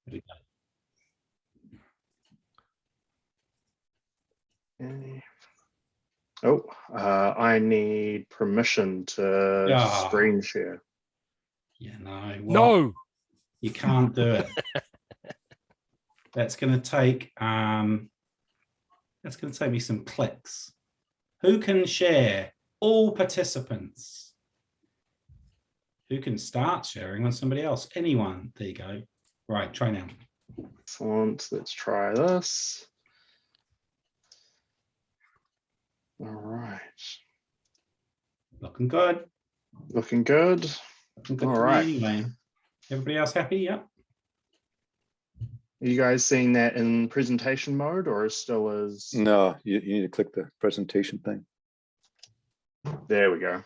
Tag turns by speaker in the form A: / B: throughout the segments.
A: There we go.
B: Okay. Oh, I need permission to screen share.
A: Yeah, no. What?
C: No.
A: You can't do it. That's going to take me some clicks. Who can share? All participants. Who can start sharing on somebody else? Anyone. There you go. Right, try now.
B: Excellent. Let's try this. All right.
A: Looking good.
B: Looking good.
A: Looking good
B: All
A: to
B: right.
A: me anyway. Everybody else happy? Yep.
B: Are you guys seeing that in presentation mode or still as?
D: No, you need to click the presentation thing.
B: There we go.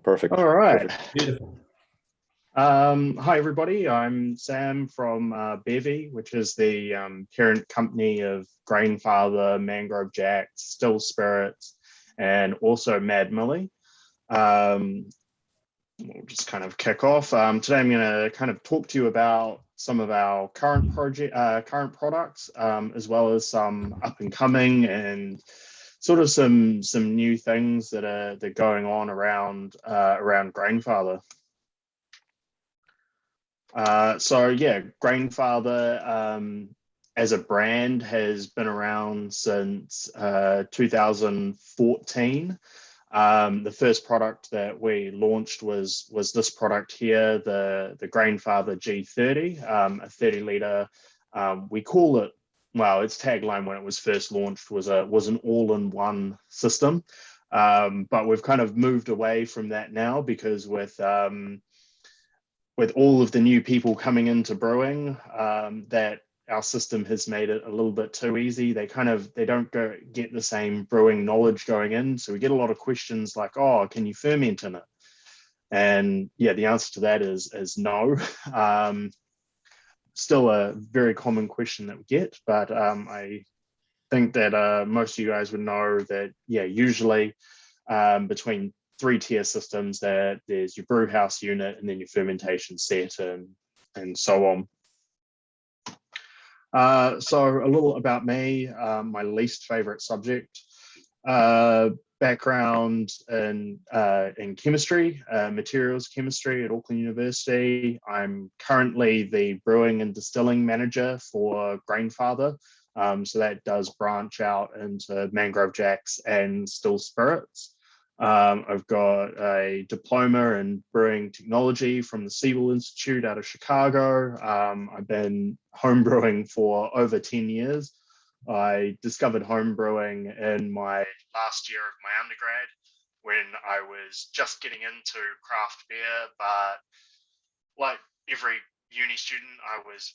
D: Perfect.
B: All right.
D: Perfect.
A: Beautiful.
B: Hi, everybody. I'm Sam from Bevie, which is the parent company of Grainfather, Mangrove Jacks, Still Spirits, and also Mad Millie. We'll just kind of kick off. Today, I'm going to kind of talk to you about some of our current products, as well as some up and coming and sort of some new things that are going on around Grainfather. So yeah, Grainfather as a brand has been around since 2014. The first product that we launched was this product here, the Grainfather G30, a 30-liter. We call it, well, its tagline when it was first launched was an all-in-one system, but we've kind of moved away from that now because with all of the new people coming into brewing, that our system has made it a little bit too easy. They don't get the same brewing knowledge going in. So we get a lot of questions like, oh, can you ferment in it? And yeah, the answer to that is no. Still a very common question that we get, but I think that most of you guys would know that, yeah, usually between 3-tier systems, that there's your brew house unit and then your fermentation set and so on. So a little about me, my least favorite subject, background in chemistry, materials chemistry at Auckland University. I'm currently the brewing and distilling manager for Grainfather. So that does branch out into Mangrove Jacks and Still Spirits. I've got a diploma in brewing technology from the Siebel Institute out of Chicago. I've been homebrewing for over 10 years. I discovered homebrewing in my last year of my undergrad when I was just getting into craft beer, but like every uni student, I was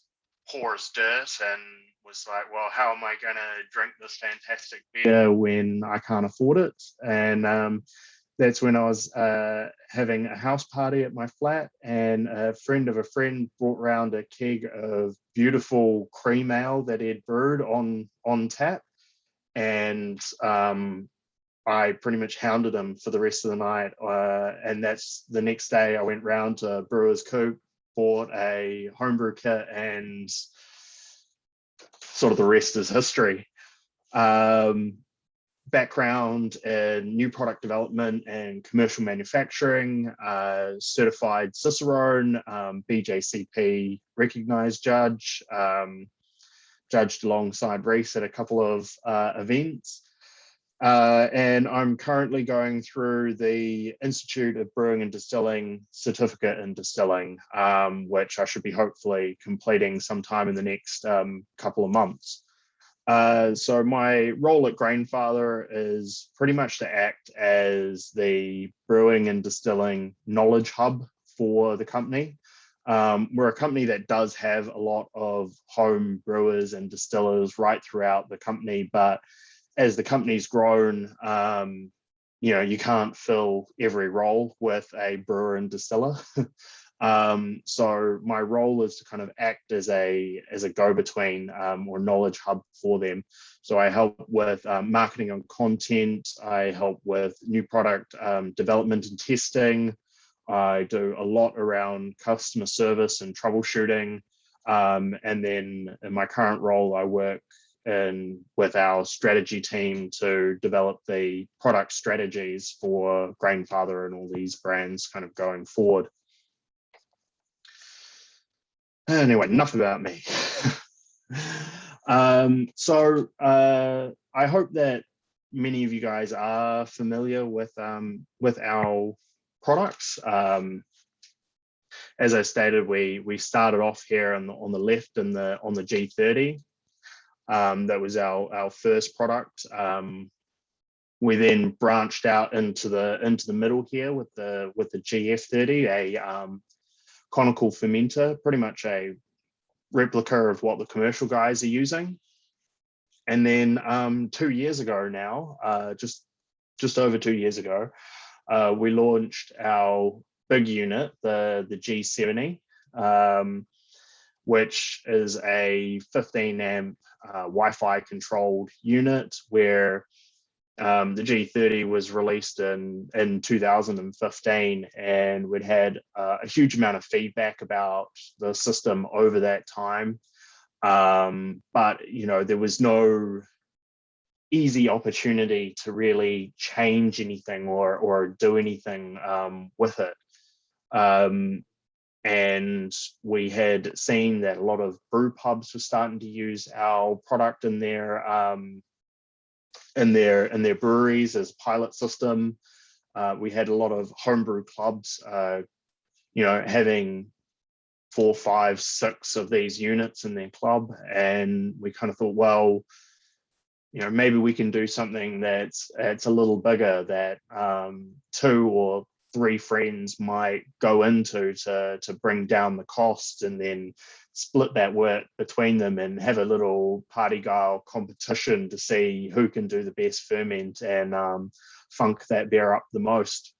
B: poor as dirt and was like, well, how am I going to drink this fantastic beer when I can't afford it? And that's when I was having a house party at my flat, and a friend of a friend brought round a keg of beautiful cream ale that he'd brewed on tap. And I pretty much hounded him for the rest of the night. And that's the next day I went round to Brewer's Coop, bought a homebrew kit, and sort of the rest is history. Background in new product development and commercial manufacturing, certified Cicerone, BJCP recognized judge, judged alongside Reese at a couple of events. And I'm currently going through the Institute of Brewing and Distilling certificate in distilling, which I should be hopefully completing sometime in the next couple of months. So my role at Grainfather is pretty much to act as the brewing and distilling knowledge hub for the company. We're a company that does have a lot of home brewers and distillers right throughout the company, but as the company's grown, you can't fill every role with a brewer and distiller. So my role is to kind of act as a go-between or knowledge hub for them. So I help with marketing and content. I help with new product development and testing. I do a lot around customer service and troubleshooting. And then in my current role, I work with our strategy team to develop the product strategies for Grainfather and all these brands kind of going forward. Anyway, enough about me. I hope that many of you guys are familiar with our products. As I stated, we started off here on the left on the G30. That was our first product. We then branched out into the middle here with the GF30, a conical fermenter, pretty much a replica of what the commercial guys are using. And then 2 years ago now, just over 2 years ago, we launched our big unit, the G70, which is a 15 amp Wi-Fi controlled unit, where the G30 was released in 2015, and we'd had a huge amount of feedback about the system over that time. But there was no easy opportunity to really change anything or do anything with it. And we had seen that a lot of brew pubs were starting to use our product in their breweries as pilot system. We had a lot of homebrew clubs, having 4, 5, 6 of these units in their club, and we kind of thought, well, maybe we can do something that's a little bigger, that 2 or 3 friends might go into to bring down the cost, and then split that work between them and have a little party guile competition to see who can do the best ferment and funk that beer up the most.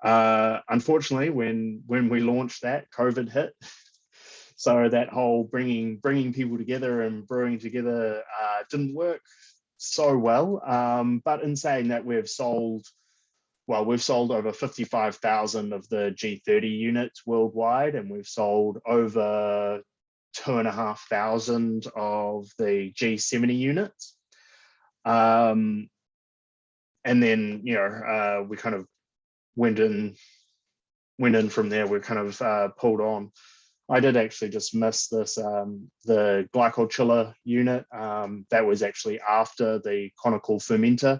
B: Unfortunately, when we launched that, COVID hit. So that whole bringing people together and brewing together didn't work so well. But in saying that, we've sold over 55,000 of the G30 units worldwide, and we've sold over 2,500 of the G70 units. And then, we kind of went in from there. We kind of pulled on. I did actually just miss this, the glycol chiller unit. That was actually after the conical fermenter.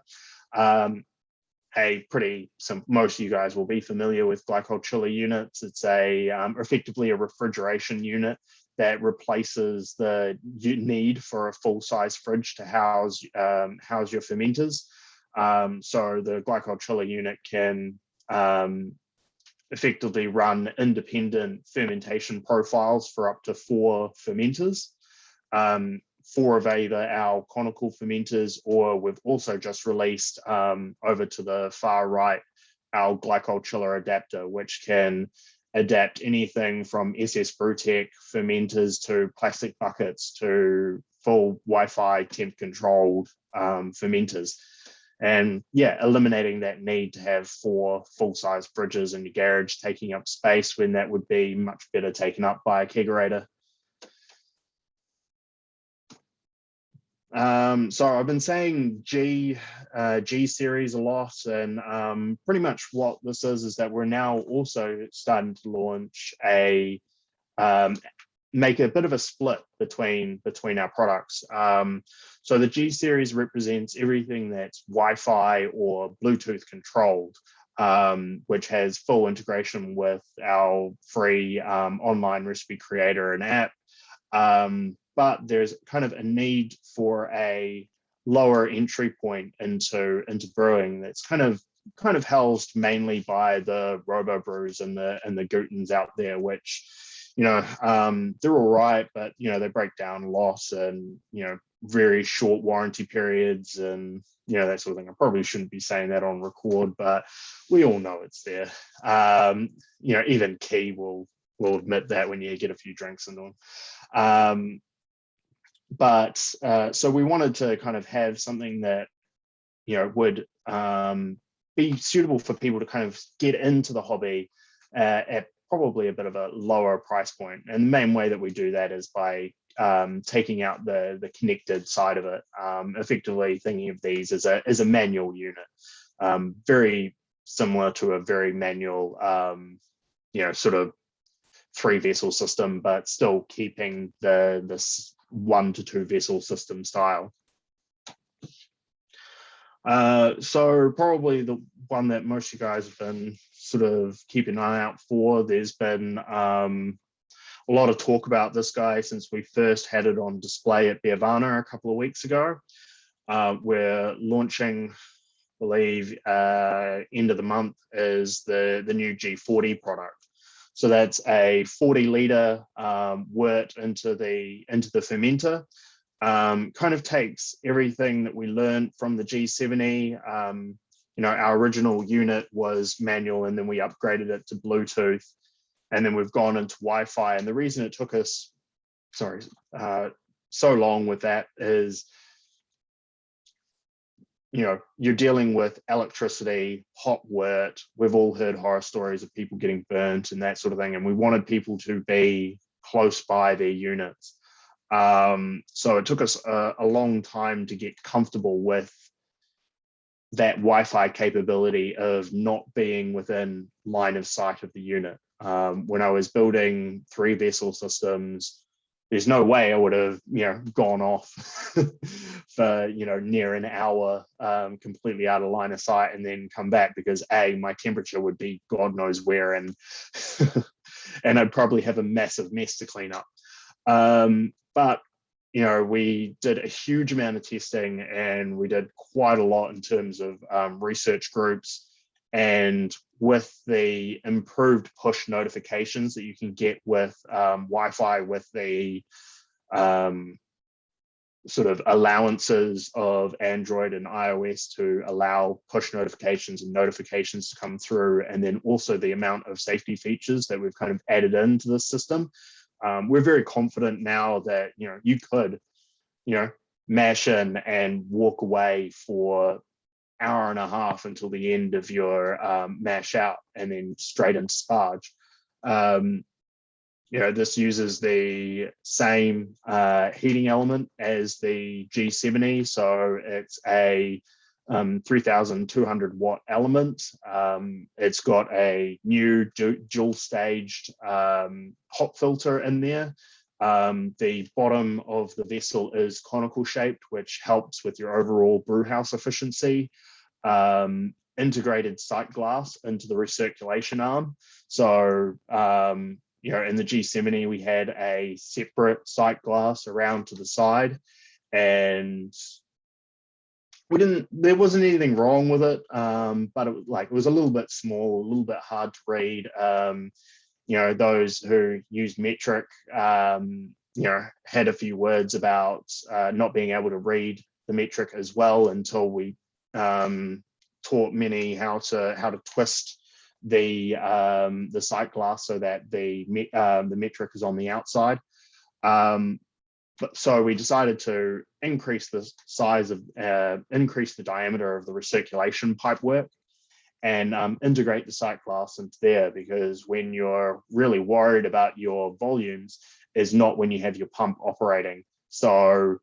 B: Most of you guys will be familiar with glycol chiller units. It's effectively a refrigeration unit that replaces the need for a full-size fridge to house your fermenters. So the glycol chiller unit can effectively run independent fermentation profiles for up to 4 fermenters. 4 of either our conical fermenters, or we've also just released over to the far right our glycol chiller adapter, which can adapt anything from SS Brewtech fermenters to plastic buckets to full Wi-Fi temp controlled fermenters. And eliminating that need to have 4 full-size fridges in your garage taking up space, when that would be much better taken up by a kegerator. So I've been saying G series a lot, and pretty much what this is that we're now also starting to launch make a bit of a split between our products. So the G series represents everything that's Wi-Fi or Bluetooth controlled, which has full integration with our free online recipe creator and app. But there's kind of a need for a lower entry point into brewing that's kind of housed mainly by the robo brews and the Gutens out there, which they're all right, but they break down a lot, and very short warranty periods and that sort of thing. I probably shouldn't be saying that on record, but we all know it's there. Even Key will admit that when you get a few drinks into them. But so we wanted to kind of have something that would be suitable for people to kind of get into the hobby at probably a bit of a lower price point. And the main way that we do that is by taking out the connected side of it, effectively thinking of these as a manual unit, very similar to a very manual, sort of 3-vessel system, but still keeping this 1 to 2 vessel system style. So probably the one that most of you guys have been sort of keeping an eye out for. There's been a lot of talk about this guy since we first had it on display at Bevana a couple of weeks ago. We're launching, I believe, end of the month is the new G40 product. So that's a 40-liter wort into the fermenter. Kind of takes everything that we learned from the G70. Our original unit was manual, and then we upgraded it to Bluetooth, and then we've gone into Wi-Fi. And the reason it took us, so long with that is, you're dealing with electricity, hot wort. We've all heard horror stories of people getting burnt and that sort of thing, and we wanted people to be close by their units. So it took us a long time to get comfortable with that Wi-Fi capability of not being within line of sight of the unit. When I was building 3-vessel systems, there's no way I would have, gone off for, near an hour, completely out of line of sight, and then come back, because my temperature would be God knows where, and and I'd probably have a massive mess to clean up. But we did a huge amount of testing, and we did quite a lot in terms of research groups. And with the improved push notifications that you can get with Wi-Fi, with the sort of allowances of Android and iOS to allow push notifications and notifications to come through, and then also the amount of safety features that we've kind of added into the system, we're very confident now that you could mash in and walk away for hour and a half until the end of your mash out, and then straight into sparge. This uses the same heating element as the G70, so it's a 3,200 watt element. It's got a new dual staged hot filter in there. The bottom of the vessel is conical shaped, which helps with your overall brew house efficiency. Integrated sight glass into the recirculation arm. So, in the G70, we had a separate sight glass around to the side, and there wasn't anything wrong with it, but it was a little bit small, a little bit hard to read. Those who use metric, had a few words about not being able to read the metric as well, until we taught many how to twist the sight glass so that the metric is on the outside. So we decided to increase the diameter of the recirculation pipework, and integrate the sight glass into there, because when you're really worried about your volumes is not when you have your pump operating. So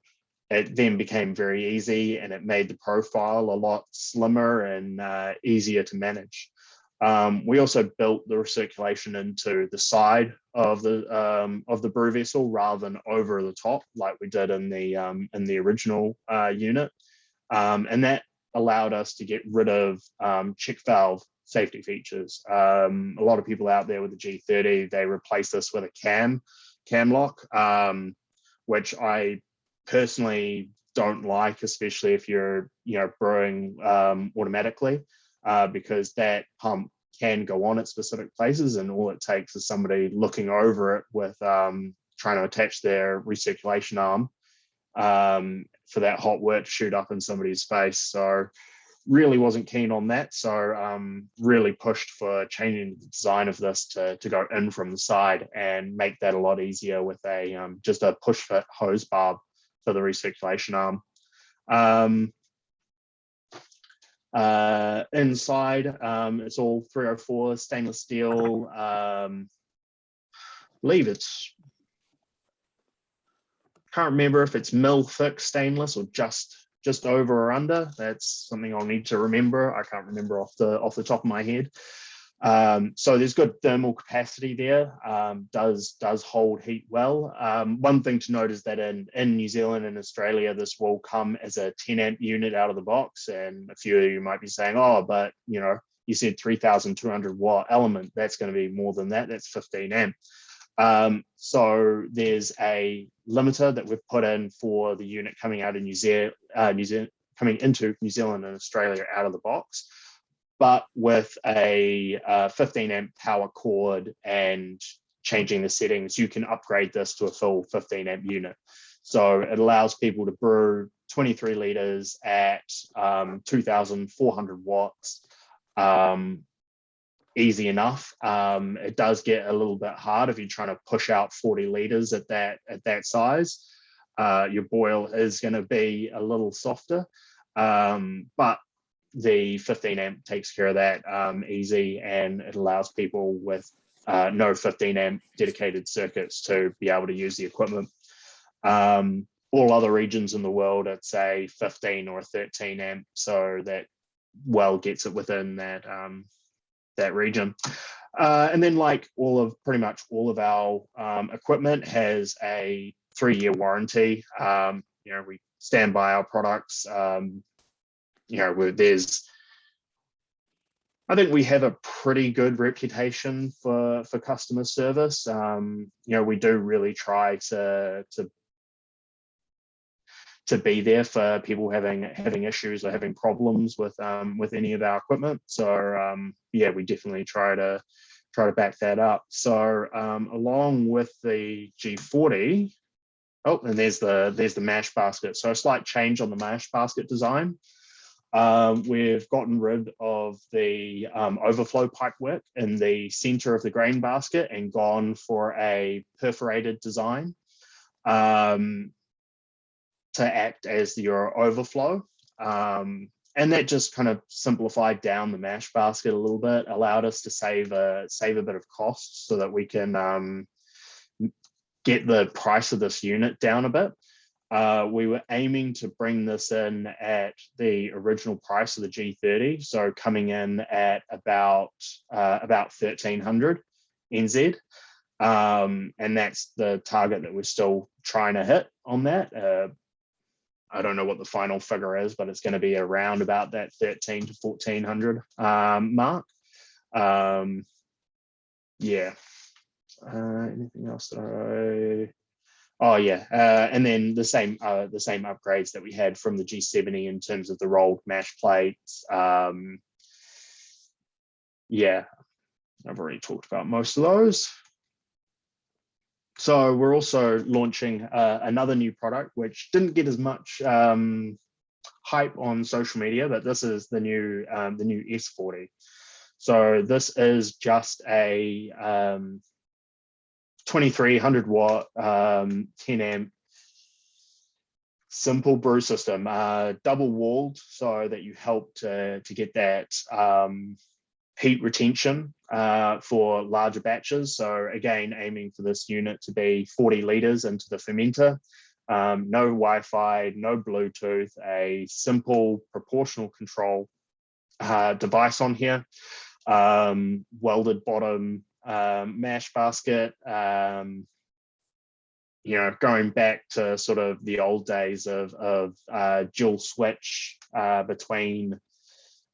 B: it then became very easy, and it made the profile a lot slimmer and easier to manage. We also built the recirculation into the side of the brew vessel rather than over the top, like we did in the original unit, and that allowed us to get rid of check valve safety features. A lot of people out there with the G30, they replace this with a cam lock, which I personally don't like, especially if you're brewing automatically, because that pump can go on at specific places, and all it takes is somebody looking over it with trying to attach their recirculation arm for that hot wort to shoot up in somebody's face. So really wasn't keen on that. So really pushed for changing the design of this to go in from the side and make that a lot easier with just a push fit hose barb for the recirculation arm. Inside, it's all 304 stainless steel. Believe it's, can't remember if it's mil thick stainless or just over or under. That's something I'll need to remember. I can't remember off the top of my head. So there's good thermal capacity there. Does hold heat well. One thing to note is that in New Zealand and Australia, this will come as a 10 amp unit out of the box. And a few of you might be saying, oh, but you know, you said 3,200 watt element. That's going to be more than that. That's 15 amp. So there's a limiter that we've put in for the unit coming out of coming into New Zealand and Australia out of the box, but with a 15 amp power cord and changing the settings, you can upgrade this to a full 15 amp unit. So it allows people to brew 23 liters at 2,400 watts. Easy enough. It does get a little bit hard if you're trying to push out 40 liters at that size. Your boil is going to be a little softer, but the 15 amp takes care of that easy, and it allows people with no 15 amp dedicated circuits to be able to use the equipment. All other regions in the world, it's a 15 or a 13 amp, so that well gets it within that region. And then like pretty much all of our equipment has a 3-year warranty. You know, we stand by our products. You know, I think we have a pretty good reputation for customer service. You know, we do really try to be there for people having issues or having problems with any of our equipment. So yeah, we definitely try to back that up. So along with the G40, oh, and there's the mash basket. So a slight change on the mash basket design. We've gotten rid of the overflow pipework in the center of the grain basket and gone for a perforated design to act as your overflow. And that just kind of simplified down the mash basket a little bit, allowed us to save a bit of cost so that we can get the price of this unit down a bit. We were aiming to bring this in at the original price of the G30, so coming in at about 1,300 NZ. And that's the target that we're still trying to hit on that. I don't know what the final figure is, but it's going to be around about that 1,300 to 1,400 mark. Yeah. Anything else that oh yeah, and then the same upgrades that we had from the G70 in terms of the rolled mash plates. Yeah, I've already talked about most of those. So we're also launching another new product, which didn't get as much hype on social media, but this is the new S40. So this is just a 2,300 watt 10 amp simple brew system, double walled, so that you help to get that heat retention for larger batches. So again, aiming for this unit to be 40 liters into the fermenter. No Wi-Fi, no Bluetooth, a simple proportional control device on here. Welded bottom mash basket. You know, going back to sort of the old days of dual switch between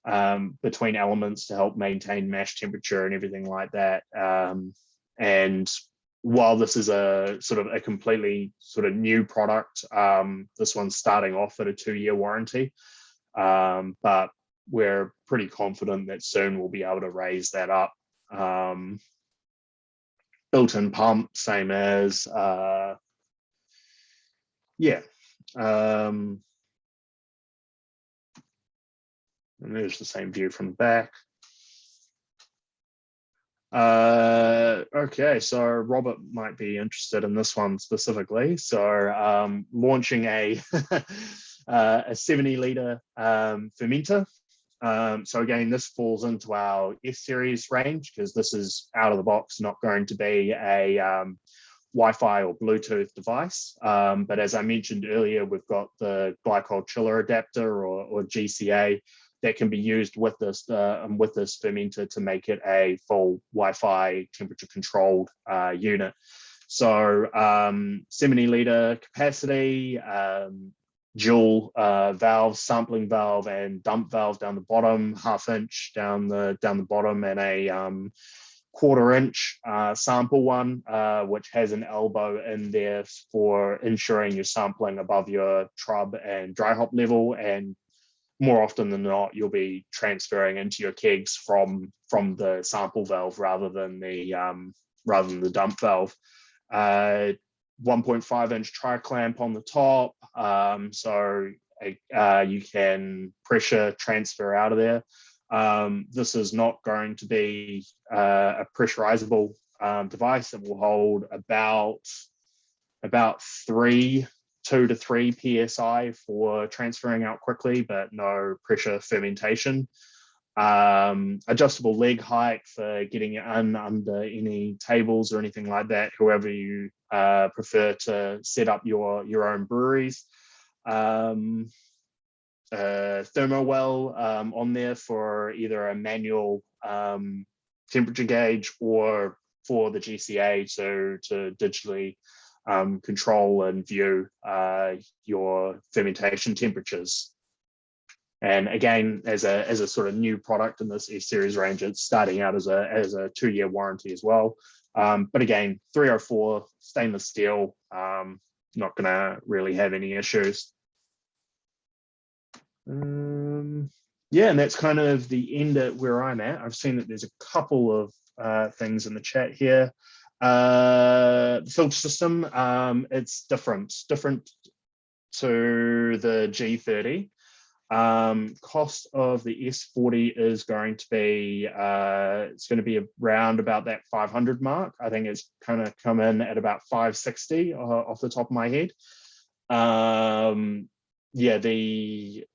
B: elements to help maintain mash temperature and everything like that. And while this is a completely sort of new product, this one's starting off at a 2-year warranty, but we're pretty confident that soon we'll be able to raise that up. Built-in pump, same as, yeah. And there's the same view from the back. Okay, so Robert might be interested in this one specifically. So launching a 70 liter fermenter. So again, this falls into our S series range because this is out of the box, not going to be a Wi-Fi or Bluetooth device. But as I mentioned earlier, we've got the glycol chiller adapter or GCA that can be used with this fermenter to make it a full Wi-Fi temperature controlled unit. So 70-liter capacity, dual valve, sampling valve and dump valve down the bottom, 1/2 inch down the bottom, and a 1/4 inch sample one, which has an elbow in there for ensuring you're sampling above your trub and dry hop level. And more often than not, you'll be transferring into your kegs from the sample valve rather than the dump valve. 1.5 inch tri-clamp on the top, so you can pressure transfer out of there. This is not going to be a pressurizable device that will hold about 2 to 3 psi for transferring out quickly, but no pressure fermentation. Adjustable leg height for getting it under any tables or anything like that, however you prefer to set up your own breweries. Thermo well on there for either a manual temperature gauge or for the GCA to digitally control and view your fermentation temperatures. And again, as a sort of new product in this S series range, it's starting out as a 2-year warranty as well. But again, 304 stainless steel, not going to really have any issues. Yeah, and that's kind of the end at where I'm at. I've seen that there's a couple of things in the chat here. The filter system, it's different to the G30. Cost of the S40 is going to be it's going to be around about that 500 mark. I think it's kind of come in at about 560 off the top of my head. Yeah, the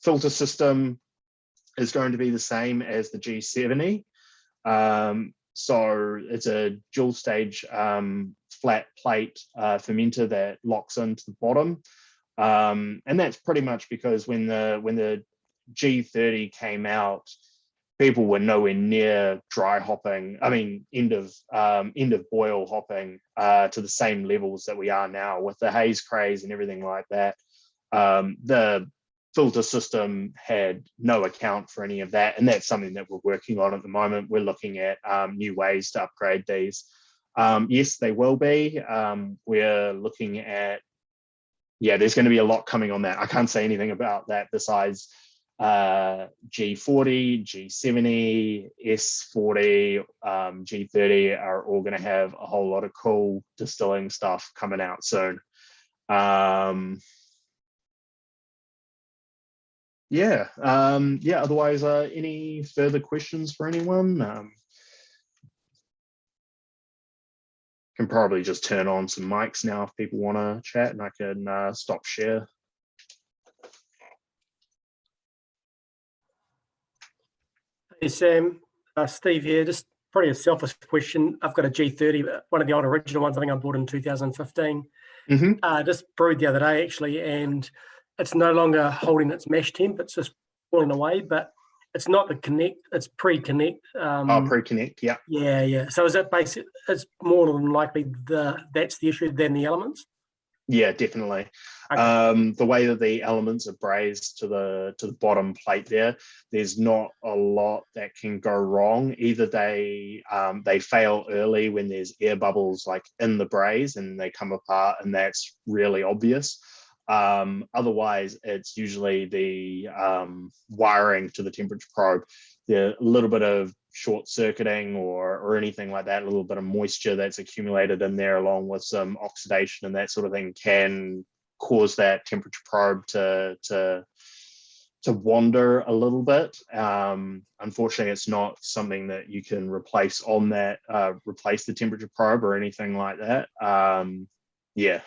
B: filter system is going to be the same as the G70. So it's a dual stage flat plate fermenter that locks into the bottom. And that's pretty much because when the G30 came out, people were nowhere near dry hopping. I mean, end of boil hopping to the same levels that we are now with the haze craze and everything like that. The filter system had no account for any of that, and that's something that we're working on at the moment. We're looking at new ways to upgrade these. Yes, they will be. We're looking at, yeah, there's going to be a lot coming on that. I can't say anything about that besides G40, G70, S40, G30 are all going to have a whole lot of cool distilling stuff coming out soon. Yeah, otherwise, any further questions for anyone? Can probably just turn on some mics now if people want to chat, and I can stop share.
C: Hey Sam, Steve here. Just probably a selfish question. I've got a G30, one of the old original ones. I think I bought in 2015. Just brewed the other day actually, and it's no longer holding its mash temp. It's just falling away, but it's not the connect. It's pre-connect.
B: Pre-connect, yeah.
C: Yeah. So is that basic? It's more than likely that's the issue than the elements.
B: Yeah, definitely.
C: Okay.
B: The way that the elements are brazed to the bottom plate there's not a lot that can go wrong. Either they fail early when there's air bubbles like in the braze and they come apart, and that's really obvious. Otherwise, it's usually the wiring to the temperature probe. A little bit of short circuiting or anything like that, a little bit of moisture that's accumulated in there along with some oxidation and that sort of thing can cause that temperature probe to wander a little bit. Unfortunately, it's not something that you can replace on that, replace the temperature probe or anything like that. Yeah.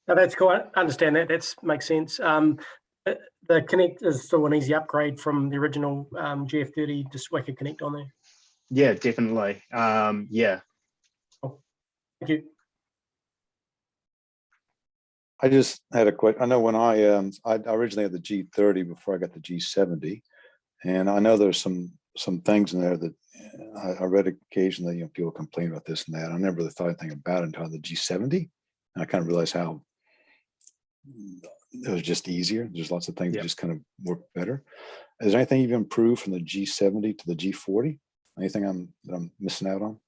C: No, that's cool. I understand that. That makes sense. The The Connect is still an easy upgrade from the original GF30, just whack a Connect on there.
B: Yeah, definitely. Yeah.
C: Thank you.
D: I just had a question. I know when I originally had the G30 before I got the G70, and I know there's some things in there that I read occasionally, people complain about this and that. I never really thought anything about it until the G70. And I kind of realized how it was just easier. There's lots of things that just kind of work better. Is there anything you've improved from the G70 to the G40? Anything that I'm missing out on?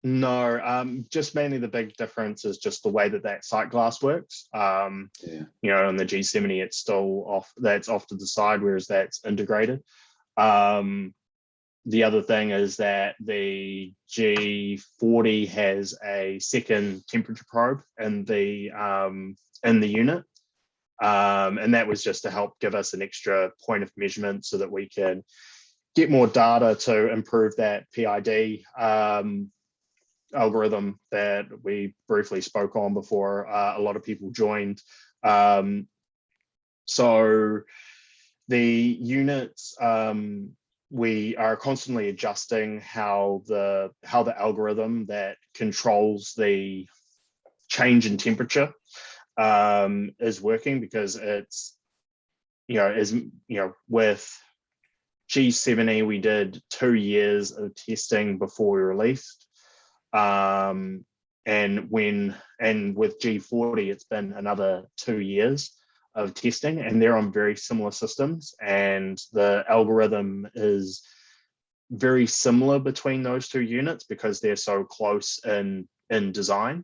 B: No, just mainly the big difference is just the way that sight glass works. On the G70, it's still off. That's off to the side, whereas that's integrated. The other thing is that the G40 has a second temperature probe in the unit, and that was just to help give us an extra point of measurement so that we can get more data to improve that PID algorithm that we briefly spoke on before a lot of people joined. So the units, we are constantly adjusting how the algorithm that controls the change in temperature is working, because it's with G70 we did 2 years of testing before we released. And with G40, it's been another 2 years of testing, and they're on very similar systems, and the algorithm is very similar between those two units because they're so close in design.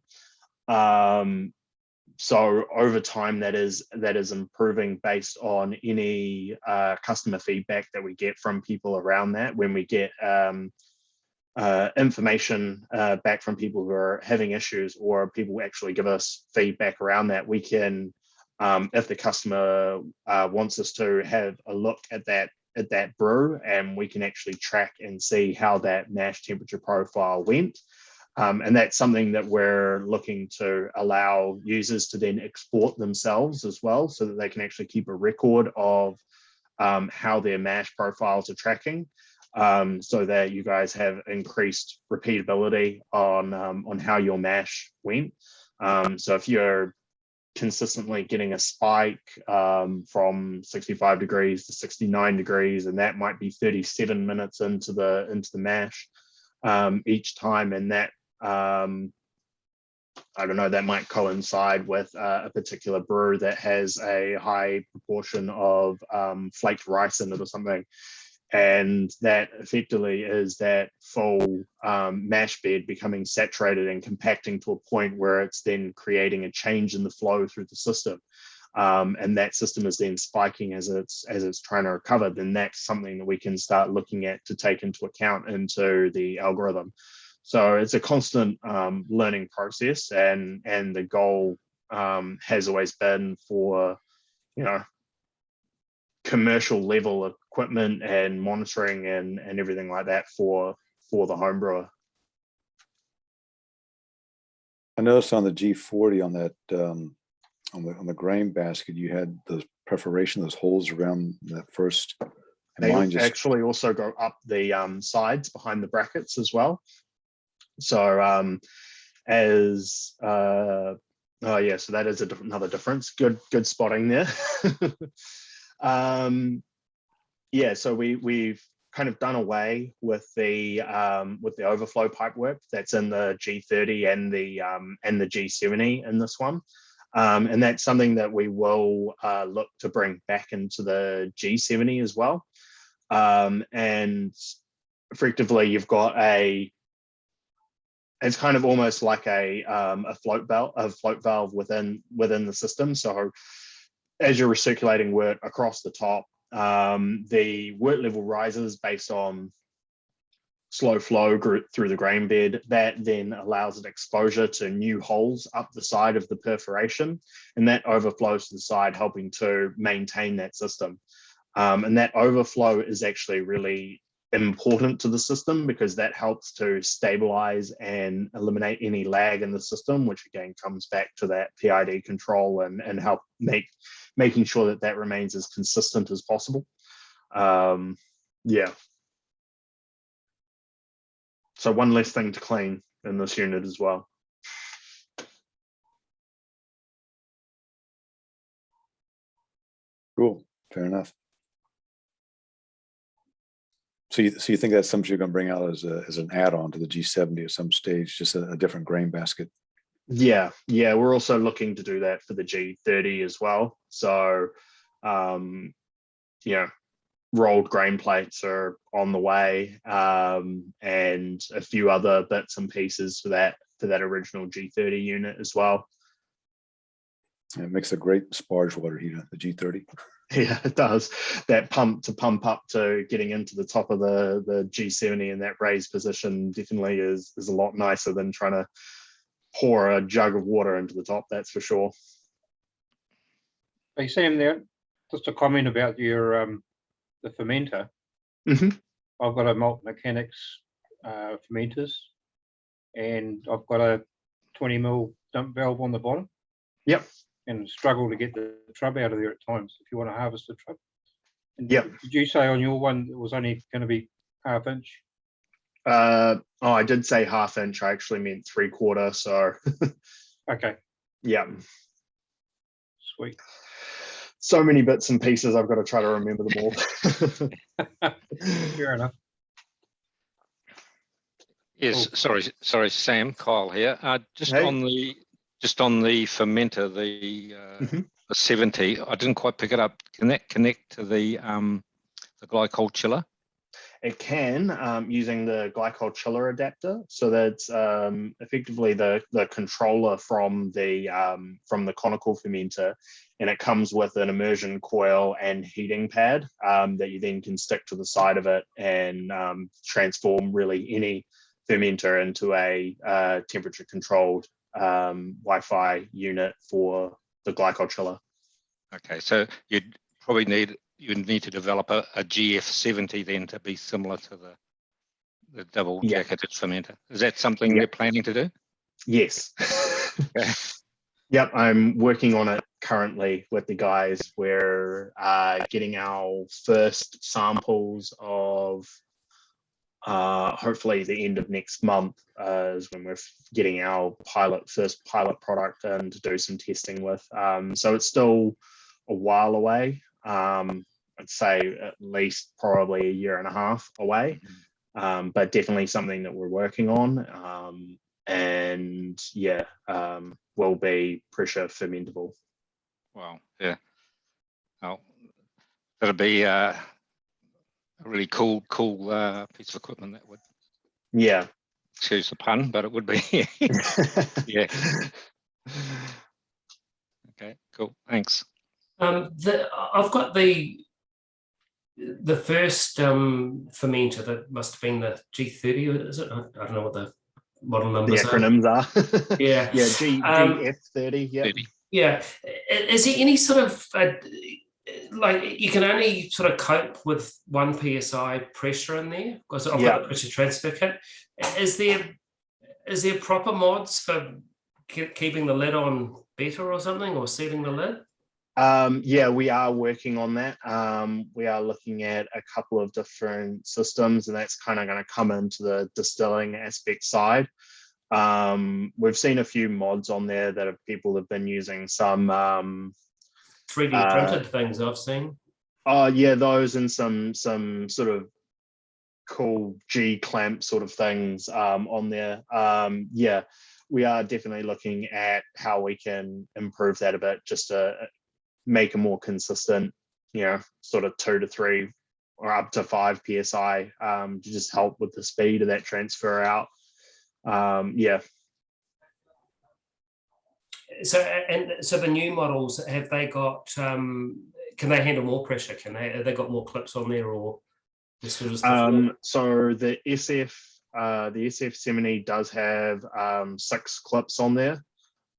B: So over time, that is improving based on any customer feedback that we get from people around that. When we get information back from people who are having issues, or people actually give us feedback around that, we can, if the customer wants us to, have a look at that brew, and we can actually track and see how that mash temperature profile went. And that's something that we're looking to allow users to then export themselves as well, so that they can actually keep a record of how their mash profiles are tracking. So that you guys have increased repeatability on how your mash went. So if you're consistently getting a spike from 65 degrees to 69 degrees, and that might be 37 minutes into the mash each time, and that I don't know, that might coincide with a particular brew that has a high proportion of flaked rice in it or something. And that effectively is that full mash bed becoming saturated and compacting to a point where it's then creating a change in the flow through the system. And that system is then spiking as it's trying to recover. Then that's something that we can start looking at to take into account into the algorithm. So it's a constant learning process, and the goal has always been for, commercial level equipment and monitoring and everything like that for the home brewer.
D: I noticed on the G40 on that on the grain basket, you had those perforation, those holes around that first.
B: They actually also go up the sides behind the brackets as well. So so that is another difference. Good spotting there. So we've kind of done away with the overflow pipe work that's in the G30 and the G70 in this one, and that's something that we will look to bring back into the G70 as well. And effectively, you've got it's kind of almost like a float valve within the system. So as you're recirculating wort across the top, the wort level rises based on slow flow through the grain bed. That then allows it exposure to new holes up the side of the perforation, and that overflows to the side, helping to maintain that system. And that overflow is actually really important to the system, because that helps to stabilize and eliminate any lag in the system, which again comes back to that PID control and help making sure that that remains as consistent as possible. Yeah. So one less thing to clean in this unit as well.
D: Cool, fair enough. So you think that's something you're going to bring out as an add-on to the G70 at some stage, just a different grain basket?
B: Yeah, we're also looking to do that for the G30 as well. So, rolled grain plates are on the way, and a few other bits and pieces for that original G30 unit as well.
D: It makes a great sparge water heater, the G30.
B: Yeah, it does. That pump up to getting into the top of the G70 in that raised position definitely is a lot nicer than trying to pour a jug of water into the top, that's for sure.
E: Hey Sam, there, just a comment about your the fermenter. I've got a Malt Mechanics fermenters, and I've got a 20 mil dump valve on the bottom.
B: Yep.
E: And struggle to get the trub out of there at times if you want to harvest the trub. And
B: yep.
E: Did you say on your one it was only going to be 1/2 inch?
B: I did say 1/2 inch. I actually meant 3/4. So.
E: Okay.
B: Yeah.
E: Sweet.
B: So many bits and pieces. I've got to try to remember them all.
E: Fair enough.
F: Yes. Cool. Sorry, Sam. Kyle here. Just on the fermenter, the 70. I didn't quite pick it up. Can that connect to the glycol chiller?
B: It can, using the glycol chiller adapter. So that's effectively the controller from the conical fermenter, and it comes with an immersion coil and heating pad that you then can stick to the side of it and transform really any fermenter into a temperature controlled Wi-Fi unit for the glycol chiller.
F: Okay, so you'd probably need to develop a GF70 then to be similar to the double jacketed fermenter. Is that something you're planning to do?
B: Yes.
F: Okay.
B: Yep, I'm working on it currently with the guys. We're getting our first samples of hopefully the end of next month is when we're getting our first pilot product in to do some testing with. So it's still a while away. I'd say at least probably 1.5 years away, but definitely something that we're working on. And yeah, will be pressure fermentable.
F: Wow, yeah. Oh, that'll be a really cool piece of equipment. That would.
B: Yeah.
F: Excuse the pun, but it would be. Yeah. Okay, cool. Thanks.
G: I've got the first fermenter that must have been the G30, is it? I don't know what the model numbers
B: the acronyms are.
G: Yeah.
B: Yeah, GF30. Yeah.
F: 30.
G: Yeah. Is there any sort of like you can only sort of cope with 1 psi pressure in there because I've got the pressure transfer kit. Is there proper mods for keeping the lid on better or something, or sealing the lid?
B: Yeah, we are working on that. We are looking at a couple of different systems, and that's kind of going to come into the distilling aspect side. We've seen a few mods on there that people have been using some
G: 3D printed things I've seen.
B: Oh yeah, those and some sort of cool G clamp sort of things on there. Yeah, we are definitely looking at how we can improve that a bit, just to make a more consistent, sort of 2 to 3 or up to 5 psi to just help with the speed of that transfer out. Yeah.
G: So the new models, have they got? Can they handle more pressure? Have they got more clips on there, or this sort of stuff?
B: So the SF70 does have 6 clips on there,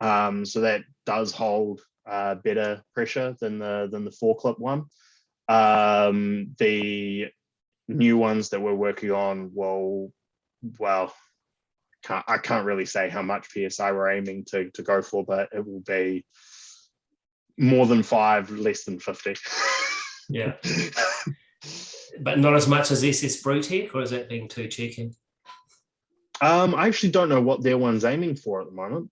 B: so that does hold better pressure than the 4-clip one. The new ones that we're working on will, well, I can't really say how much PSI we're aiming to go for, but it will be more than 5, less than 50.
G: Yeah. But not as much as SS Brewtech, or is that being too cheeky?
B: I actually don't know what their one's aiming for at the moment.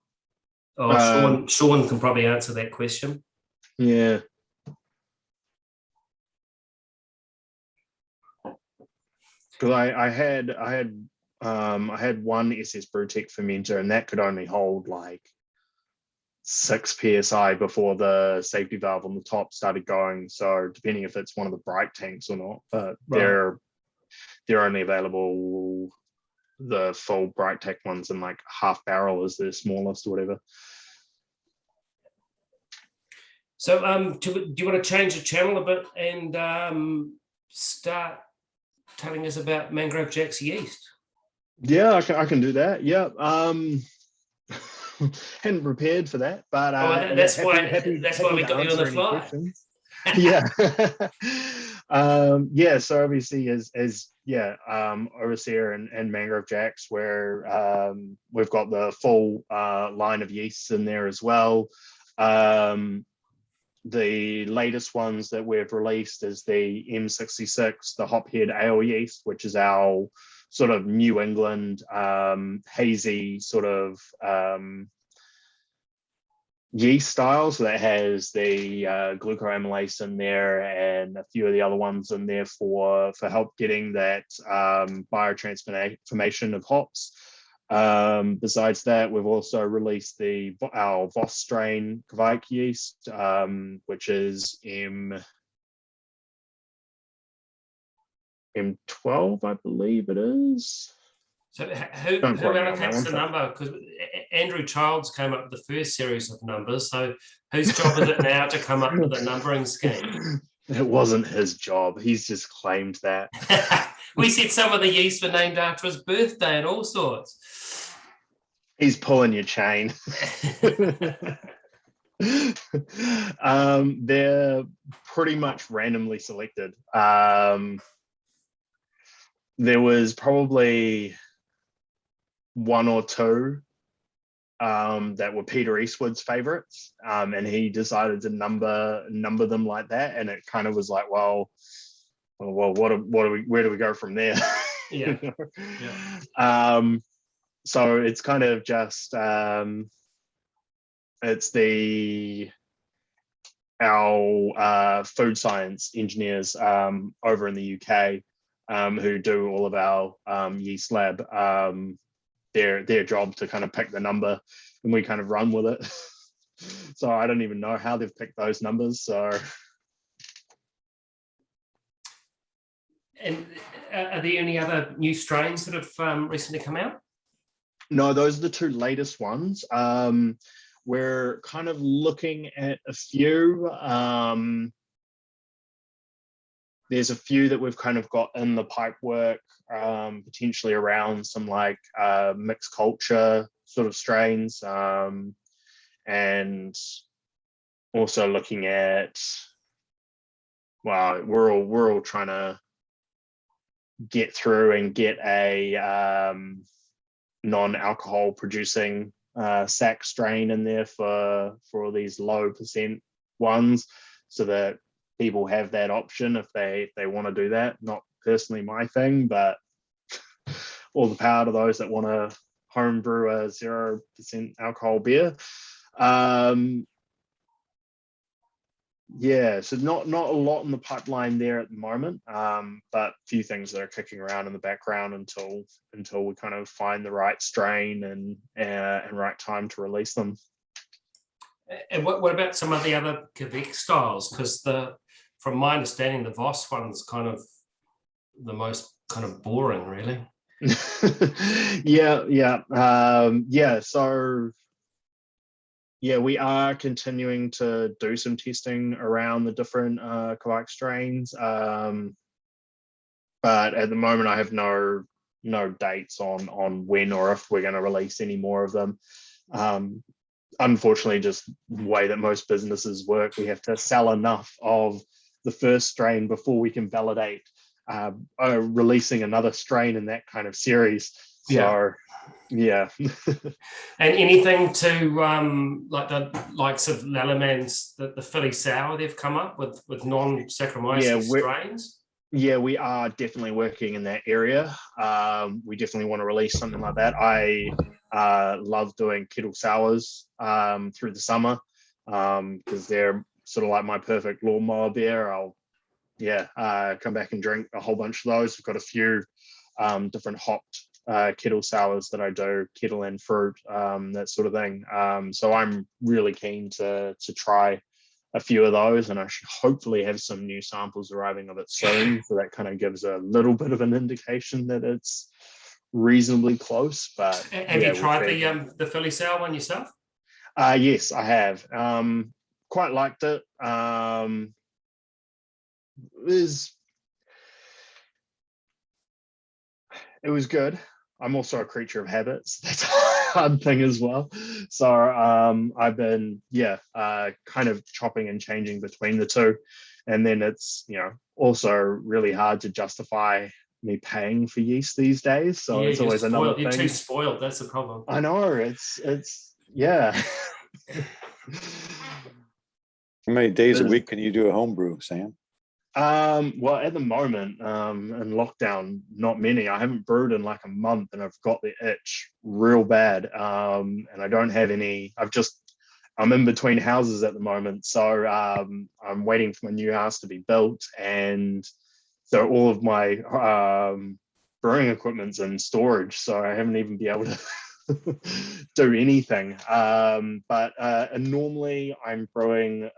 G: Oh, Sean can probably answer that question.
B: Yeah. Because I had one SS Brewtech fermenter, and that could only hold like 6 psi before the safety valve on the top started going. So depending if it's one of the bright tanks or not, but they're only available, the full bright tank ones, in like half barrel is the smallest or whatever.
G: So do you want to change the channel a bit and start telling us about Mangrove Jack's yeast?
B: Yeah, I can do that. Yeah. Hadn't prepared for that, but
G: that's why we got you on the fly.
B: Yeah. Yeah, so obviously as overseer and Mangrove Jacks, where we've got the full line of yeasts in there as well. The latest ones that we've released is the M66, the Hophead Ale yeast, which is our sort of New England hazy sort of yeast style. So that has the glucoamylase in there and a few of the other ones in there for help getting that biotransformation of hops. Besides that, we've also released our Voss strain Kvike yeast, which is M12, I believe it is.
G: So who allocates the number? Because Andrew Childs came up with the first series of numbers. So whose job is it now to come up with a numbering scheme?
B: It wasn't his job. He's just claimed that.
G: We said some of the yeast were named after his birthday and all sorts.
B: He's pulling your chain. They're pretty much randomly selected. There was probably 1 or 2 that were Peter Eastwood's favorites, and he decided to number them like that, and it kind of was like, well, where do we go from there?
G: Yeah.
B: Yeah. So it's kind of just it's our food science engineers over in the UK who do all of our yeast lab, their job to kind of pick the number, and we kind of run with it. So I don't even know how they've picked those numbers. So.
G: And are there any other new strains that have recently come out?
B: No, those are the 2 latest ones. We're kind of looking at a few. There's a few that we've kind of got in the pipe work, potentially around some like mixed culture sort of strains, and also looking at, well, we're all trying to get through and get a non-alcohol producing sack strain in there for all these low percent ones, so that people have that option if they want to do that. Not personally my thing, but all the power to those that want to home brew a 0% alcohol beer. Yeah, so not a lot in the pipeline there at the moment, but a few things that are kicking around in the background until we kind of find the right strain and right time to release them.
G: And what about some of the other Quebec styles? Because from my understanding, the Voss one's kind of the most kind of boring, really.
B: Yeah. So yeah, we are continuing to do some testing around the different Kvike strains, but at the moment I have no dates on when or if we're going to release any more of them. Unfortunately, just the way that most businesses work, we have to sell enough of the first strain before we can validate releasing another strain in that kind of series. So yeah.
G: And anything to like the likes of Lallemand, the Philly Sour they've come up with non-Saccharomyces strains?
B: Yeah, we are definitely working in that area. We definitely want to release something like that. I love doing kettle sours through the summer because they're sort of like my perfect lawnmower beer. I'll come back and drink a whole bunch of those. We've got a few different hopped kettle sours that I do, kettle and fruit, that sort of thing. So I'm really keen to try a few of those, and I should hopefully have some new samples arriving of it soon. So that kind of gives a little bit of an indication that it's reasonably close. But
G: have you tried the Philly Sour one yourself?
B: Yes, I have. Quite liked it. It was good. I'm also a creature of habits. That's a hard thing as well. So I've been, kind of chopping and changing between the two. And then it's, also really hard to justify me paying for yeast these days. So it's always another thing.
G: You're too spoiled. That's the problem.
B: I know. It's yeah.
D: How many days a week can you do a homebrew, Sam?
B: Well, at the moment, in lockdown, not many. I haven't brewed in like a month, and I've got the itch real bad. And I don't have any. I'm in between houses at the moment, so I'm waiting for my new house to be built, and so all of my brewing equipment's in storage, so I haven't even been able to do anything. But normally I'm brewing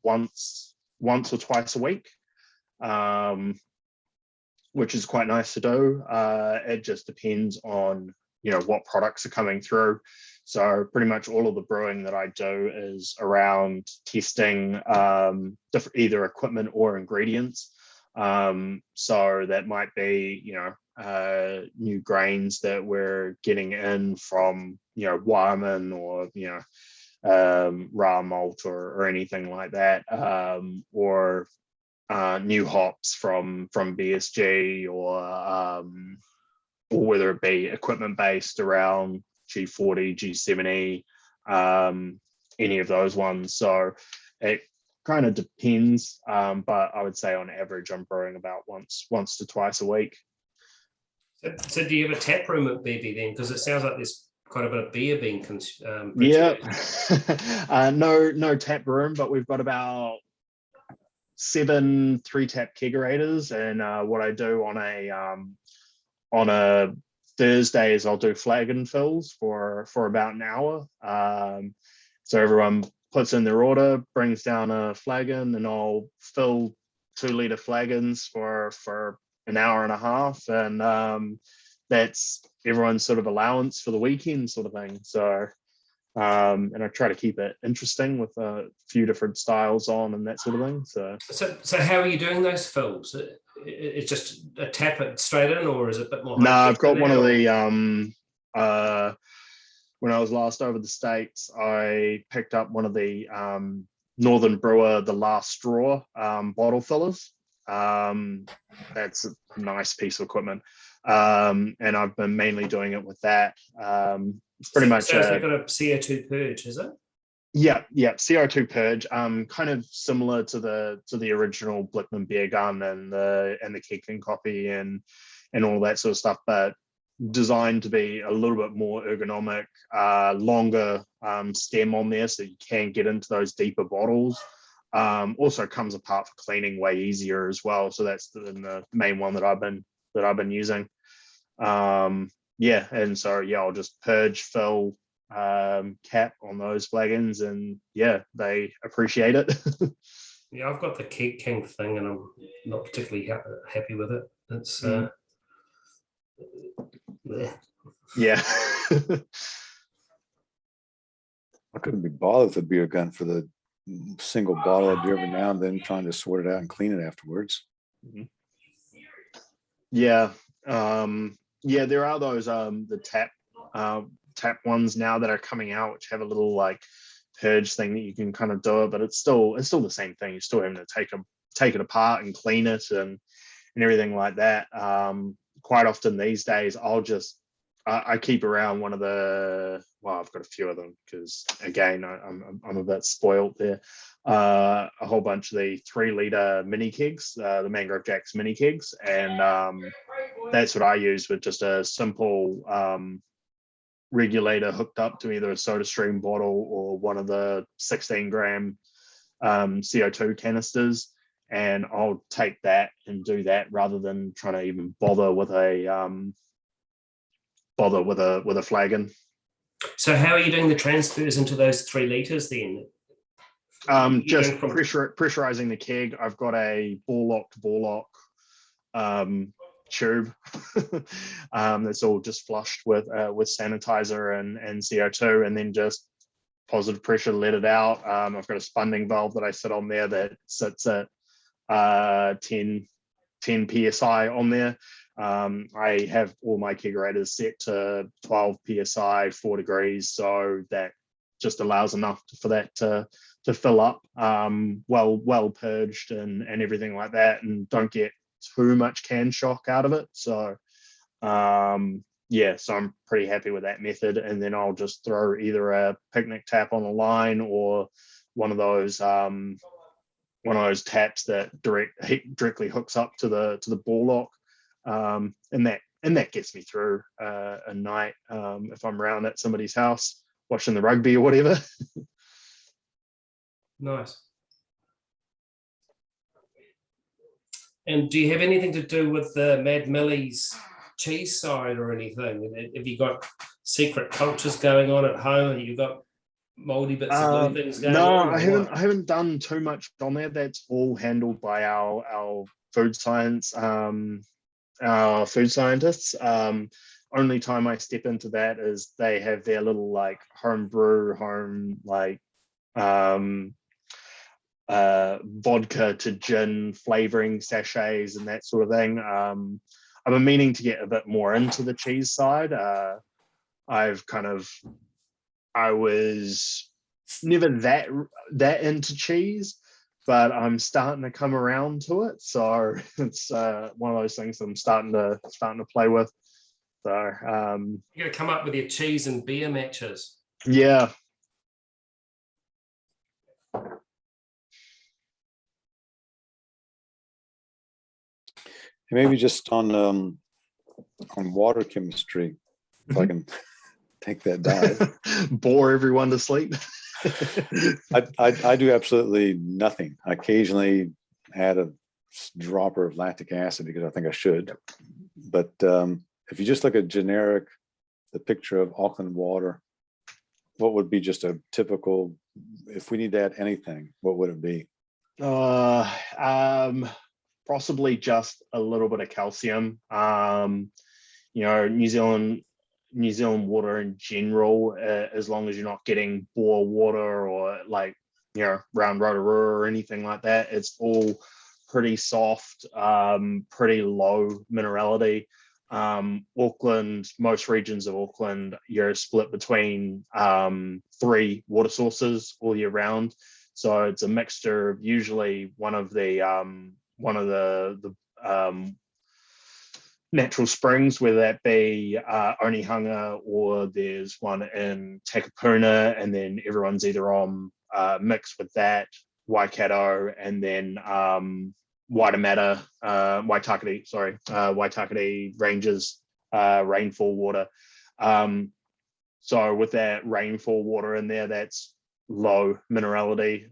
B: once or twice a week. Which is quite nice to do. It just depends on what products are coming through. So pretty much all of the brewing that I do is around testing different either equipment or ingredients. So that might be new grains that we're getting in from Wyman or raw malt or anything like that, or new hops from BSG, or whether it be equipment based around G40, G70, any of those ones. So it kind of depends, but I would say on average I'm brewing about once to twice a week.
G: So do you have a tap room at Bevie then? Because it sounds like there's quite a bit of beer being produced.
B: No tap room, but we've got about 7 3-tap kegerators, and what I do on a Thursday is I'll do flagon fills for about an hour. So everyone puts in their order, brings down a flagon, and I'll fill 2-liter flagons for an hour and a half, and that's everyone's sort of allowance for the weekend, sort of thing. So and I try to keep it interesting with a few different styles on and that sort of thing. So
G: how are you doing those fills? It's just a tap it straight in, or is it a bit more?
B: No, I've got one of the when I was last over the States, I picked up one of the Northern Brewer, the Last Straw bottle fillers. That's a nice piece of equipment. And I've been mainly doing it with that. It's pretty much.
G: So it's got a CO2 purge, is it?
B: Yeah, CO2 purge. Kind of similar to the original Blickman beer gun and the Keegan copy and all that sort of stuff, but designed to be a little bit more ergonomic, longer stem on there, so you can get into those deeper bottles. Also comes apart for cleaning way easier as well. So that's the main one that I've been using. And so I'll just purge, fill, cap on those flagons, and they appreciate it.
G: Yeah, I've got the Keeg King thing, and I'm not particularly happy with it. It's
B: yeah.
D: I couldn't be bothered with a beer gun for the single bottle I do every now and then, trying to sort it out and clean it afterwards.
B: Yeah. There are those the tap ones now that are coming out, which have a little like purge thing that you can kind of do it, but it's still the same thing. You're still having to take it apart and clean it and everything like that. Quite often these days, I keep around one of the, well, I've got a few of them because again, I'm a bit spoiled there. A whole bunch of the 3-litre mini kegs, the Mangrove Jacks mini kegs, and that's what I use with just a simple regulator hooked up to either a SodaStream bottle or one of the 16-gram CO2 canisters, and I'll take that and do that rather than trying to even bother with a flagon.
G: So how are you doing the transfers into those 3 litres then?
B: Just pressurizing the keg. I've got a ball lock tube that's all just flushed with sanitizer and CO2, and then just positive pressure, let it out. I've got a spunding valve that I sit on there that sits at 10 psi on there. I have all my kegerators set to 12 psi, 4 degrees, so that just allows enough for that to fill up, well purged and everything like that, and don't get too much can shock out of it. So yeah, so I'm pretty happy with that method. And then I'll just throw either a picnic tap on the line or one of those taps that directly hooks up to the ball lock, and that gets me through a night if I'm around at somebody's house watching the rugby or whatever.
G: Nice. And do you have anything to do with the Mad Millie's cheese side or anything? Have you got secret cultures going on at home, and you've got moldy bits of blue things going on?
B: No, I haven't done too much on there. That's all handled by our food science, our food scientists. Only time I step into that is they have their little like home vodka to gin flavoring sachets and that sort of thing. I've been meaning to get a bit more into the cheese side. I was never that into cheese, but I'm starting to come around to it. So it's one of those things that I'm starting to play with. So
G: you're gonna come up with your cheese and beer matches.
B: Yeah.
D: Maybe just on water chemistry, if I can take that dive.
B: Bore everyone to sleep.
D: I do absolutely nothing. I occasionally add a dropper of lactic acid because I think I should. But if you just look at the picture of Auckland water, what would be just a typical, if we need to add anything, what would it be?
B: Possibly just a little bit of calcium. New Zealand water in general, as long as you're not getting bore water or like, Round Rotorua or anything like that, it's all pretty soft, pretty low minerality. Auckland, most regions of Auckland, you're split between 3 water sources all year round. So it's a mixture of usually one of the natural springs, whether that be Onehunga or there's one in Takapuna, and then everyone's either on mixed with that, Waikato, and then Waitakere Ranges rainfall water. So with that rainfall water in there, that's low minerality.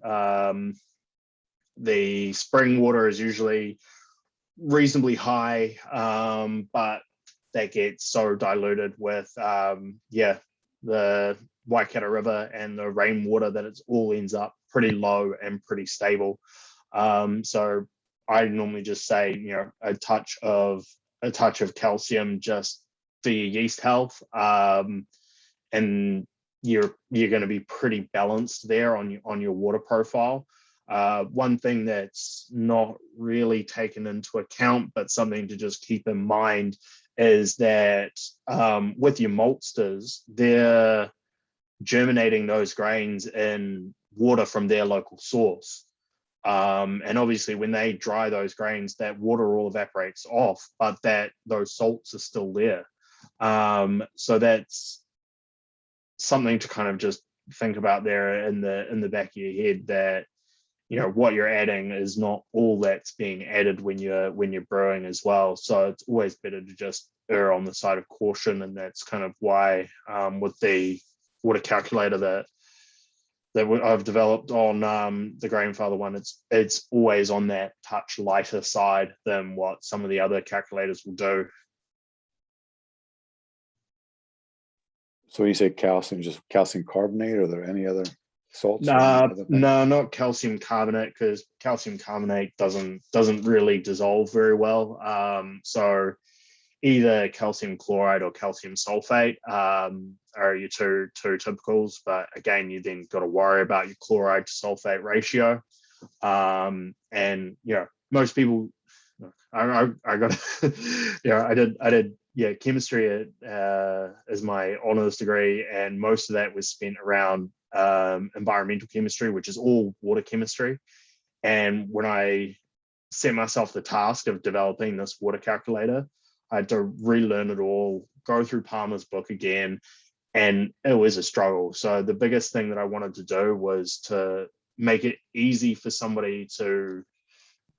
B: The spring water is usually reasonably high, but that gets so diluted with the Waikato River and the rainwater that it all ends up pretty low and pretty stable. So I normally just say, a touch of calcium just for your yeast health, and you're going to be pretty balanced there on your water profile. One thing that's not really taken into account, but something to just keep in mind, is that with your maltsters, they're germinating those grains in water from their local source. And obviously when they dry those grains, that water all evaporates off, but those salts are still there. So that's something to kind of just think about there in the back of your head, that what you're adding is not all that's being added when you're brewing as well. So it's always better to just err on the side of caution, and that's kind of why with the water calculator that I've developed on the Grainfather one, it's always on that touch lighter side than what some of the other calculators will do.
D: So when you say calcium, just calcium carbonate, or are there any other salts?
B: No, not calcium carbonate, because calcium carbonate doesn't really dissolve very well. So either calcium chloride or calcium sulfate are your two typicals. But again, you then got to worry about your chloride to sulfate ratio. And most people, I got I did chemistry as my honors degree, and most of that was spent around environmental chemistry, which is all water chemistry. And when I set myself the task of developing this water calculator, I had to relearn it all, go through Palmer's book again, and it was a struggle. So the biggest thing that I wanted to do was to make it easy for somebody to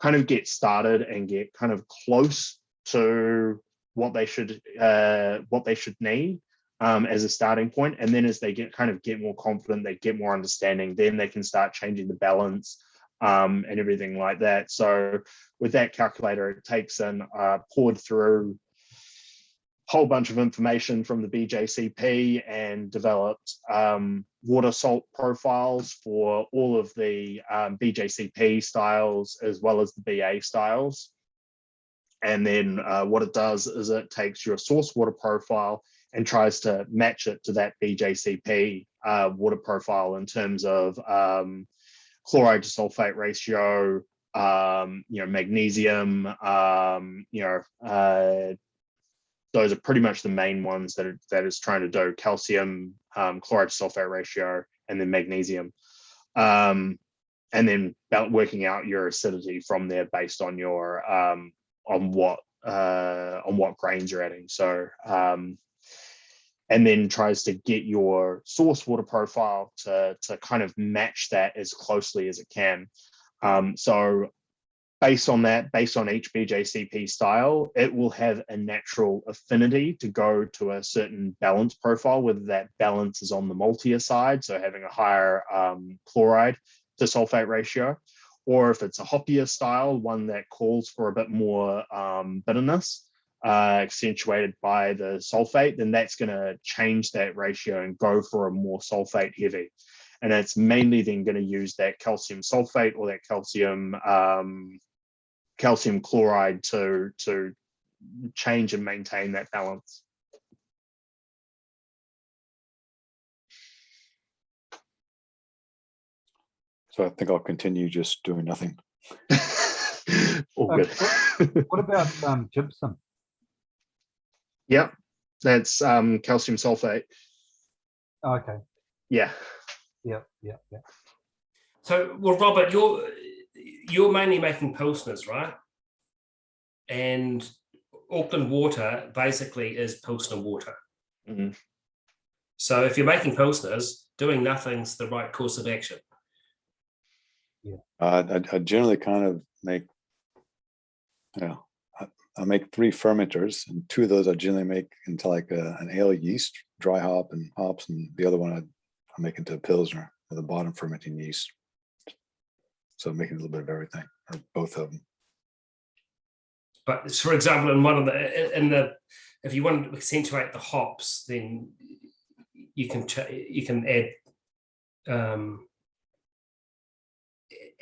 B: kind of get started and get kind of close to what they should need as a starting point. And then as they get more confident, they get more understanding, then they can start changing the balance and everything like that. So with that calculator, it takes in poured through a whole bunch of information from the BJCP and developed water salt profiles for all of the BJCP styles as well as the BA styles. And then what it does is it takes your source water profile and tries to match it to that BJCP water profile in terms of chloride to sulfate ratio, magnesium, those are pretty much the main ones that is trying to do: calcium, chloride to sulfate ratio, and then magnesium. And then working out your acidity from there based on your on what grains you're adding. So and then tries to get your source water profile to kind of match that as closely as it can. So based on each BJCP style, it will have a natural affinity to go to a certain balance profile, whether that balance is on the maltier side, so having a higher chloride to sulfate ratio, or if it's a hoppier style, one that calls for a bit more bitterness, accentuated by the sulfate, then that's going to change that ratio and go for a more sulfate heavy. And it's mainly then going to use that calcium sulfate or that calcium chloride to change and maintain that balance.
D: So I think I'll continue just doing nothing.
B: All good.
H: What about gypsum?
B: Yep, that's calcium sulfate.
H: Okay.
B: Yeah.
H: Yep.
G: So, well, Robert, you're mainly making pilsners, right? And Auckland water basically is pilsner water.
B: Mm-hmm.
G: So if you're making pilsners, doing nothing's the right course of action.
H: Yeah.
D: I generally kind of make, I make 3 fermenters, and 2 of those I generally make into like an ale yeast, dry hop and hops, and the other one I make into a pilsner with a bottom fermenting yeast. So making a little bit of everything, or both of them.
G: But for example, in one of if you want to accentuate the hops, then you can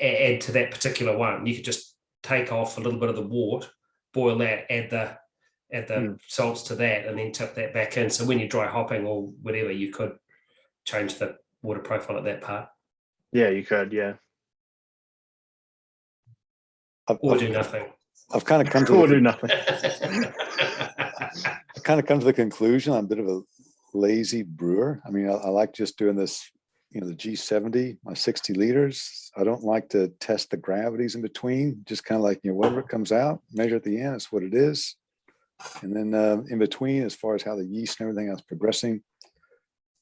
G: add to that particular one. You could just take off a little bit of the wort, boil that, add the salts to that, and then tip that back in. So when you're dry hopping or whatever, you could change the water profile at that part.
B: Yeah, you could. Yeah.
G: Or do nothing.
D: I've kind of come to
B: do nothing.
D: I kind of come to the conclusion I'm a bit of a lazy brewer. I mean, I like just doing this the G70, my 60 liters. I don't like to test the gravities in between, just kind of like, whatever comes out, measure at the end, it's what it is. And then in between, as far as how the yeast and everything else progressing,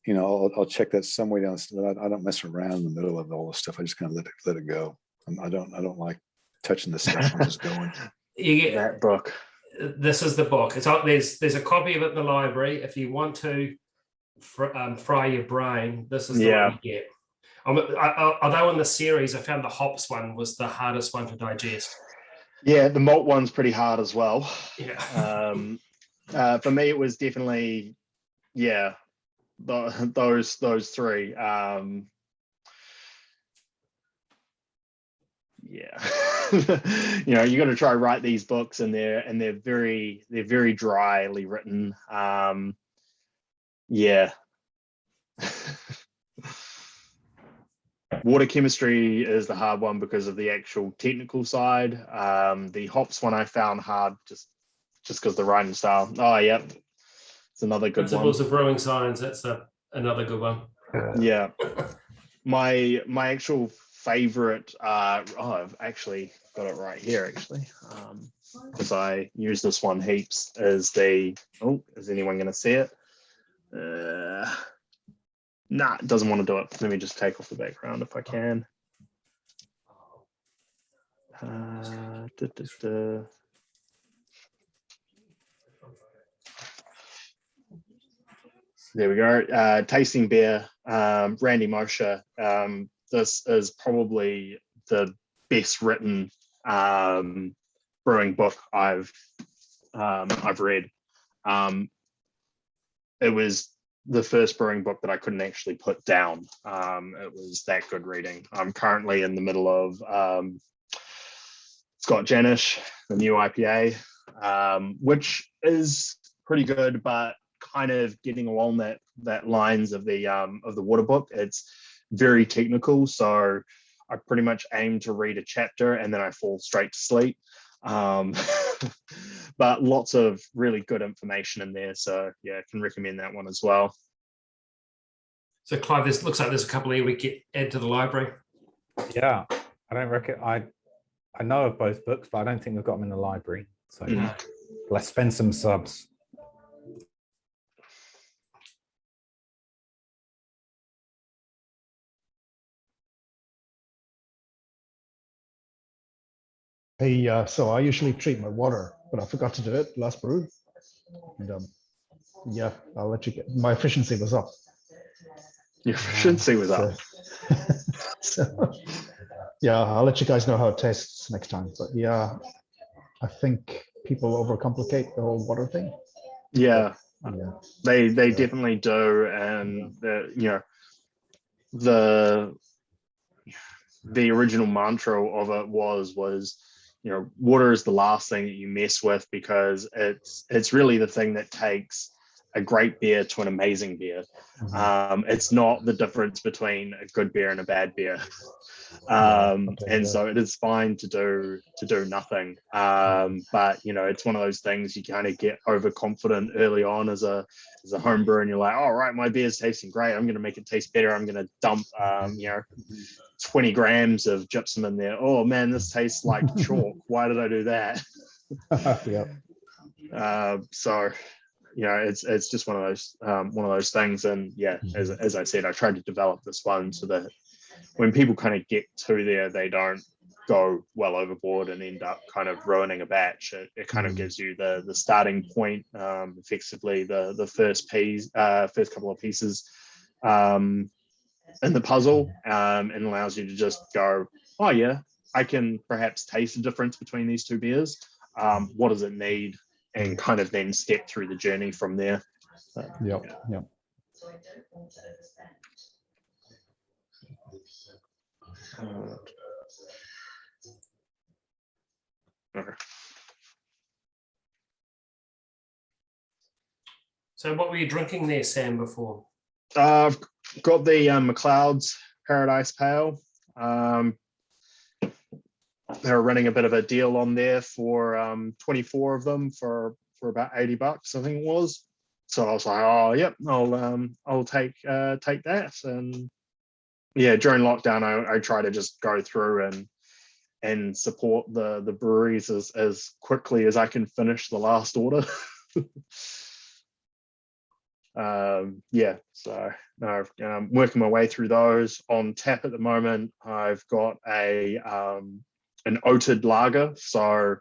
D: I'll check that some way down. I don't mess around in the middle of all this stuff. I just kind of let it go. I don't like touching the stuff. I'm just going.
G: You get
B: That book.
G: This is the book. It's up. There's a copy of it in the library. If you want to fry your brain, this is the one you get. Although in the series, I found the hops one was the hardest one to digest.
B: Yeah, the malt one's pretty hard as well.
G: Yeah.
B: For me, it was definitely, those three. You got to try write these books, and they're very dryly written. Water chemistry is the hard one because of the actual technical side. The hops one I found hard just because the writing style. Oh, yeah, it's another good
G: Principles
B: one.
G: of Brewing Science. That's another good one.
B: Yeah, my actual favorite. I've actually got it right here. Actually, because I use this one heaps. Is anyone going to see it? Nah, it doesn't want to do it. Let me just take off the background if I can. There we go. Tasting beer, Randy Mosher. This is probably the best written brewing book I've read. It was the first brewing book that I couldn't actually put down. It was that good reading. I'm currently in the middle of Scott Janish, the new IPA, which is pretty good, but kind of getting along that lines of the water book. It's very technical, so I pretty much aim to read a chapter and then I fall straight to sleep. But lots of really good information in there, so yeah, I can recommend that one as well.
G: So Clive, this looks like there's a couple here we could add to the library.
H: Yeah, I don't reckon I know of both books, but I don't think we've got them in the library. So let's spend some subs.
I: Hey, so I usually treat my water, but I forgot to do it last brew. And yeah, I'll let you get. My efficiency was up.
B: Your efficiency was up.
I: So, yeah, I'll let you guys know how it tastes next time. But yeah, I think people overcomplicate the whole water thing.
B: Yeah,
I: yeah.
B: They definitely do, and the original mantra of it was water is the last thing that you mess with, because it's really the thing that takes a great beer to an amazing beer. It's not the difference between a good beer and a bad beer. So it is fine to do nothing. But it's one of those things you kind of get overconfident early on as a home brewer, and you're like, all right, my beer's tasting great. I'm going to make it taste better. I'm going to dump 20 grams of gypsum in there. Oh man, this tastes like chalk. Why did I do that? So it's just one of those things. And yeah, as I said, I tried to develop this one so that when people kind of get to there, they don't go well overboard and end up kind of ruining a batch. It kind of gives you the starting point, effectively the first couple of pieces in the puzzle, and allows you to just go, oh yeah, I can perhaps taste the difference between these two beers. What does it need? And kind of then step through the journey from there.
I: Yep.
G: So what were you drinking there, Sam, before?
B: I've got the McLeod's Paradise Pale. They're running a bit of a deal on there for 24 of them for about $80, I think it was. So I was like, oh yep, I'll take that. And yeah, during lockdown, I try to just go through and support the breweries as quickly as I can finish the last order. Yeah, so no, I'm working my way through those. On tap at the moment, I've got an oated lager. So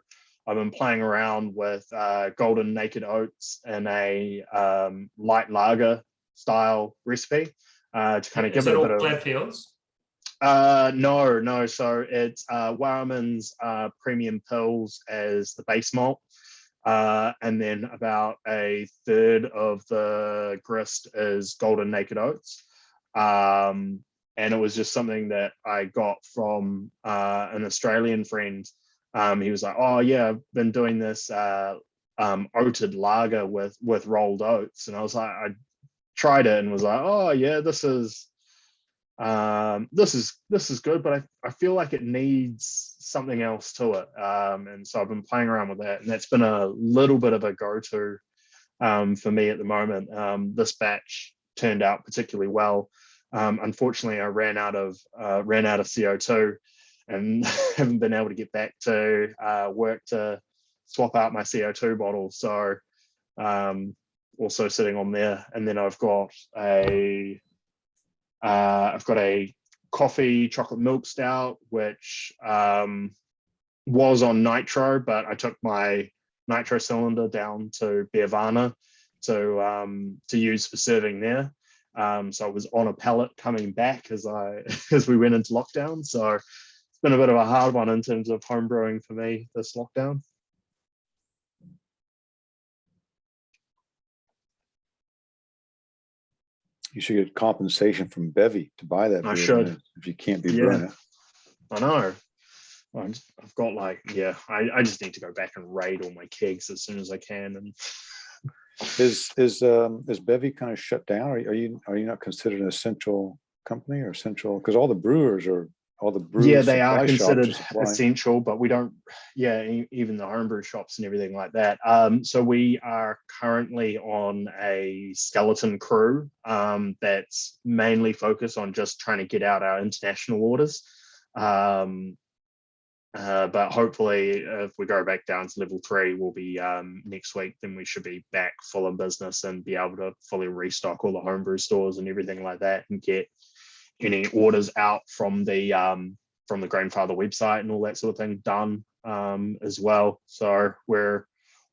B: I've been playing around with golden naked oats in a light lager style recipe to kind of give it a bit of.
G: Gladfields?
B: No. So it's Warriman's premium pills as the base malt. And then about a third of the grist is golden naked oats. And it was just something that I got from an Australian friend. He was like, oh yeah, I've been doing this oated lager with rolled oats. And I was like, I tried it and was like, oh yeah, this is good, but I feel like it needs something else to it. And so I've been playing around with that, and that's been a little bit of a go-to for me at the moment. This batch turned out particularly well. Unfortunately, I ran out of CO2 and haven't been able to get back to work to swap out my CO2 bottle. So also sitting on there, and then I've got a coffee chocolate milk stout, which was on nitro, but I took my nitro cylinder down to Beervana to use for serving there. So I was on a pallet coming back as we went into lockdown. So it's been a bit of a hard one in terms of home brewing for me this lockdown.
D: You should get compensation from Bevie to buy that.
B: I
D: beer
B: should.
D: if you can't be brewing it.
B: I know. I've got I just need to go back and raid all my kegs as soon as I can. And
D: is Bevie kind of shut down? Are you not considered an essential company or essential? Because all the brewers
B: they are considered essential, but we don't. Yeah, even the homebrew shops and everything like that. So we are currently on a skeleton crew that's mainly focused on just trying to get out our international orders. But hopefully, if we go back down to level 3, we'll be next week. Then we should be back full of business and be able to fully restock all the homebrew stores and everything like that, and get any orders out from the Grandfather website and all that sort of thing done as well. So we're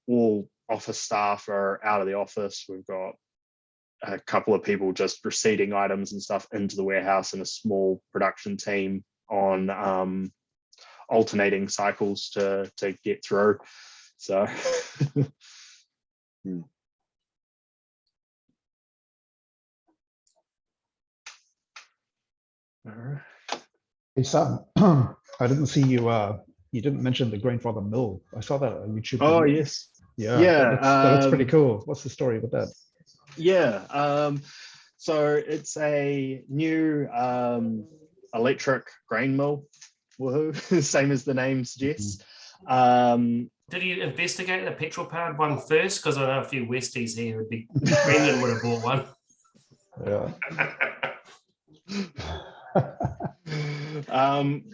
B: all office staff are out of the office. We've got a couple of people just receiving items and stuff into the warehouse, and a small production team on alternating cycles to get through. So
I: Hey Sam, I didn't see you. You didn't mention the Grandfather Mill. I saw that on YouTube.
B: Oh
I: video.
B: yes,
I: yeah. That's pretty cool. What's the story with that?
B: Yeah. So it's a new electric grain mill. Woohoo! Same as the name suggests.
G: Did you investigate the petrol powered one first? Because I know a few Westies here would be. Brendan would have bought one.
I: Yeah.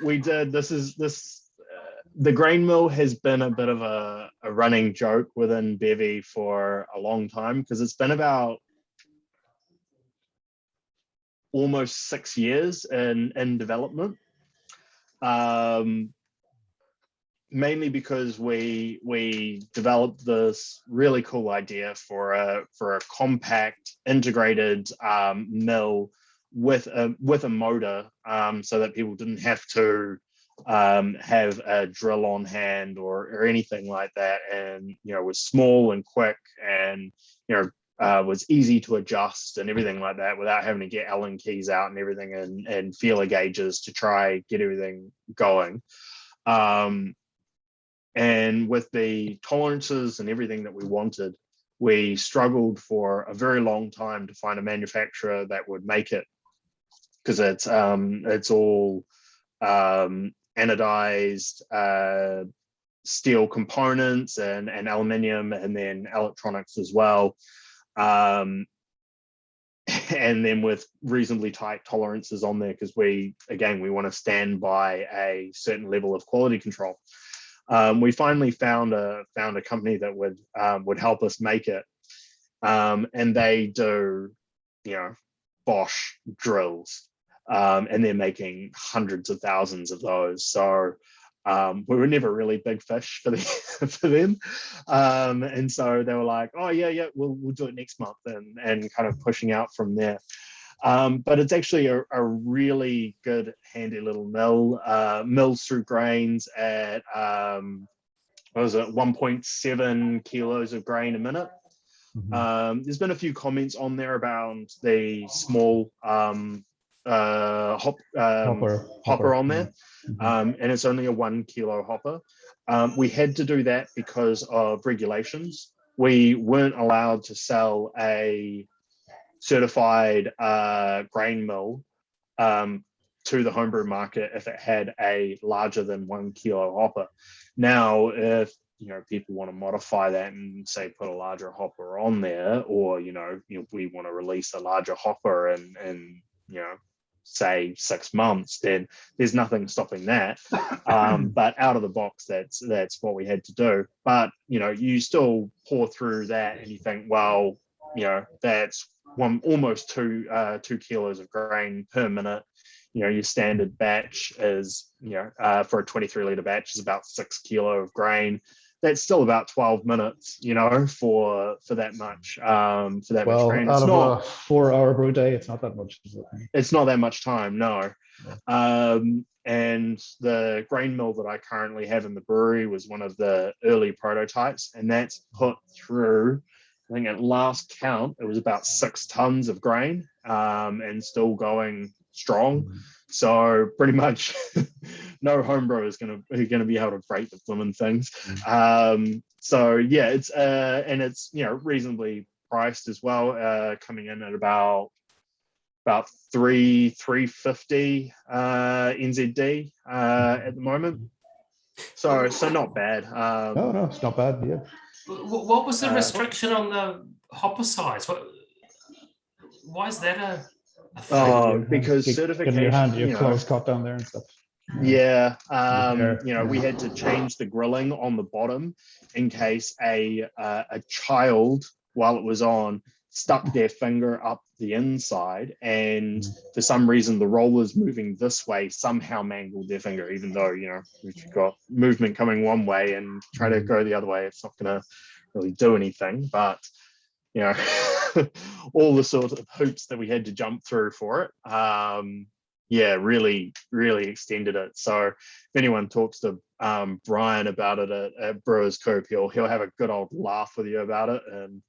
B: We did. The grain mill has been a bit of a running joke within Bevie for a long time, because it's been about almost 6 years in development. Mainly because we developed this really cool idea for a compact integrated mill with a motor, so that people didn't have to have a drill on hand or anything like that, and was small and quick, and was easy to adjust and everything like that, without having to get Allen keys out and everything, and feeler gauges to try get everything going. And with the tolerances and everything that we wanted, we struggled for a very long time to find a manufacturer that would make it, because it's all anodized steel components and aluminium, and then electronics as well. and then with reasonably tight tolerances on there, because we want to stand by a certain level of quality control. We finally found a company that would help us make it, and they do, Bosch drills, and they're making hundreds of thousands of those. So we were never really big fish for for them, and so they were like, "Oh yeah, we'll do it next month," and kind of pushing out from there. But it's actually a really good, handy little mill. Mills through grains at what was it, 1.7 kilos of grain a minute. There's been a few comments on there about the small hopper on there, and it's only a 1 kilo hopper. We had to do that because of regulations. We weren't allowed to sell a certified grain mill to the homebrew market if it had a larger than 1 kilo hopper. Now, if people want to modify that and say put a larger hopper on there, or we want to release a larger hopper and say 6 months, then there's nothing stopping that. But out of the box, that's what we had to do. But you still pour through that and you think, well, that's almost 2 kilos of grain per minute. Your standard batch is, for a 23 litre batch is about 6 kilo of grain. That's still about 12 minutes, for that much, much grain.
I: Out of a 4-hour brew day, it's not that much, is it?
B: It's not that much time, no. And the grain mill that I currently have in the brewery was one of the early prototypes, and that's put through, I think at last count, it was about 6 tons of grain, and still going strong. So pretty much no homebrewer is going to be able to break the blooming things. So yeah, it's and it's reasonably priced as well, coming in at about 350 NZD at the moment. So not bad.
I: No, it's not bad. Yeah.
G: What was the restriction on the hopper size? Why is that a thing?
B: Because certification,
I: your clothes caught down there and stuff.
B: Yeah, we had to change the grilling on the bottom in case a child, while it was on, stuck their finger up the inside, and for some reason the rollers moving this way somehow mangled their finger, even though we've got movement coming one way and try to go the other way, it's not going to really do anything. But all the sort of hoops that we had to jump through for it, really extended it. So if anyone talks to Brian about it at Brewers Coop, he'll have a good old laugh with you about it, and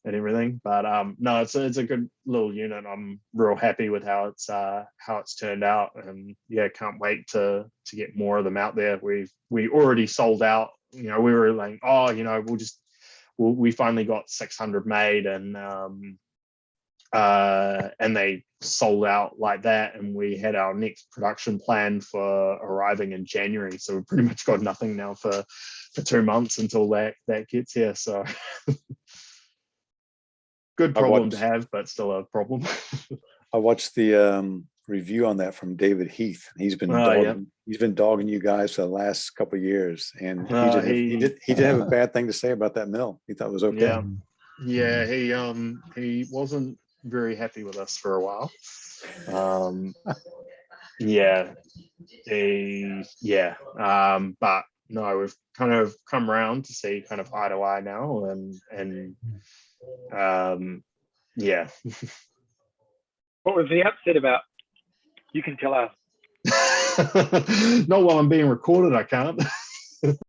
B: and everything. But no, it's a good little unit. I'm real happy with how it's turned out, and can't wait to get more of them out there. We already sold out. We were like, we finally got 600 made, and they sold out like that, and we had our next production plan for arriving in January, so we pretty much got nothing now for 2 months until that gets here. So good problem to have, but still a problem.
D: I watched the review on that from David Heath. He's been dogging you guys for the last couple of years, and he didn't have a bad thing to say about that mill. He thought it was okay.
B: Yeah, he wasn't very happy with us for a while. But no, we've kind of come around to see kind of eye to eye now, and
J: What was the upset about? You can tell us.
B: Not while I'm being recorded, I can't.